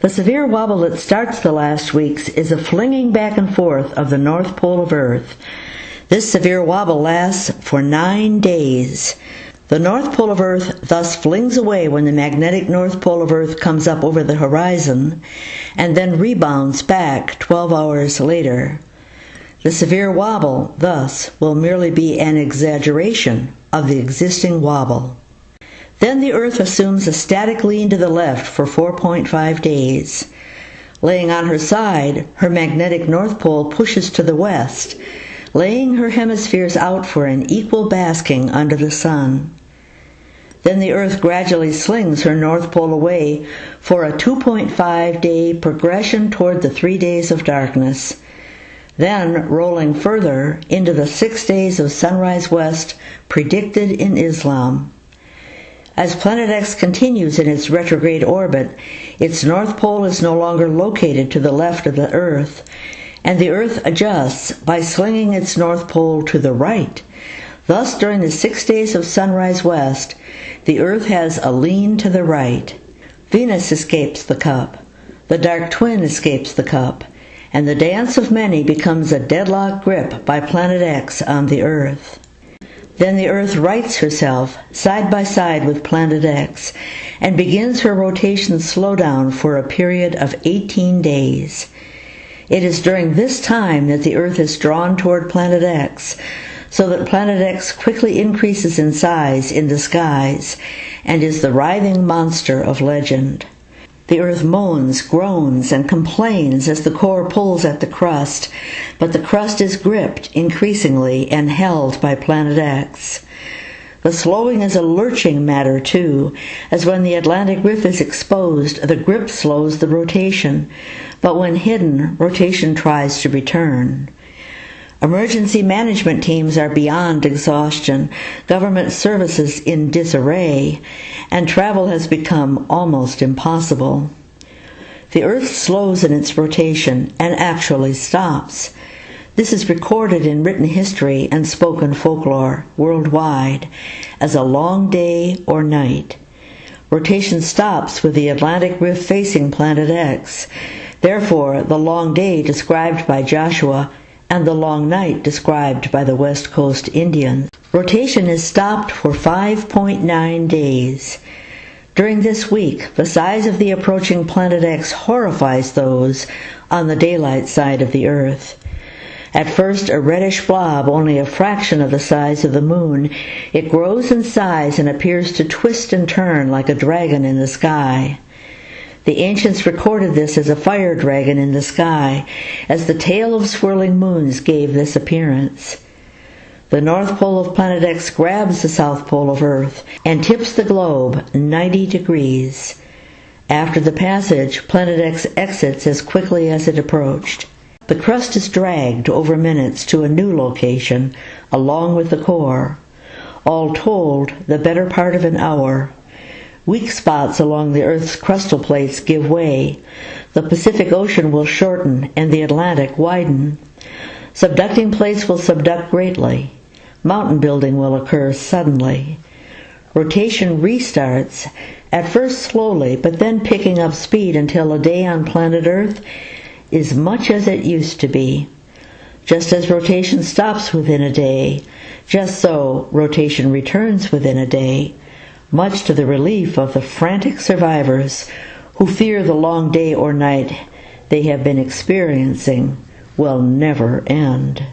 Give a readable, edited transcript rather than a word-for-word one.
The severe wobble that starts the last weeks is a flinging back and forth of the North Pole of Earth. This severe wobble lasts for 9 days. The North Pole of Earth thus flings away when the magnetic North Pole of Earth comes up over the horizon, and then rebounds back 12 hours later. The severe wobble, thus, will merely be an exaggeration of the existing wobble. Then the Earth assumes a static lean to the left for 4.5 days. Laying on her side, her magnetic North Pole pushes to the west, laying her hemispheres out for an equal basking under the sun. Then the Earth gradually slings her North Pole away for a 2.5-day progression toward the 3 days of darkness, then rolling further into the 6 days of sunrise west predicted in Islam. As Planet X continues in its retrograde orbit, its North Pole is no longer located to the left of the Earth, and the Earth adjusts by slinging its North Pole to the right. Thus, during the 6 days of sunrise west, the Earth has a lean to the right. Venus escapes the cup, the dark twin escapes the cup, and the dance of many becomes a deadlock grip by Planet X on the Earth. Then the Earth rights herself side by side with Planet X and begins her rotation slowdown for a period of 18 days. It is during this time that the Earth is drawn toward Planet X, so that Planet X quickly increases in size in the skies and is the writhing monster of legend. The Earth moans, groans, and complains as the core pulls at the crust, but the crust is gripped increasingly and held by Planet X. The slowing is a lurching matter, too, as when the Atlantic Rift is exposed, the grip slows the rotation, but when hidden, rotation tries to return. Emergency management teams are beyond exhaustion, government services in disarray, and travel has become almost impossible. The Earth slows in its rotation and actually stops. This is recorded in written history and spoken folklore worldwide as a long day or night. Rotation stops with the Atlantic Rift facing Planet X. Therefore, the long day described by Joshua and the long night described by the West Coast Indians. Rotation is stopped for 5.9 days. During this week, the size of the approaching Planet X horrifies those on the daylight side of the Earth. At first a reddish blob, only a fraction of the size of the moon, it grows in size and appears to twist and turn like a dragon in the sky. The ancients recorded this as a fire dragon in the sky, as the tail of swirling moons gave this appearance. The North Pole of Planet X grabs the South Pole of Earth and tips the globe 90 degrees. After the passage, Planet X exits as quickly as it approached. The crust is dragged over minutes to a new location, along with the core. All told, the better part of an hour. Weak spots along the Earth's crustal plates give way. The Pacific Ocean will shorten and the Atlantic widen. Subducting plates will subduct greatly. Mountain building will occur suddenly. Rotation restarts, at first slowly, but then picking up speed until a day on planet Earth is much as it used to be. Just as rotation stops within a day, just so rotation returns within a day, much to the relief of the frantic survivors who fear the long day or night they have been experiencing will never end.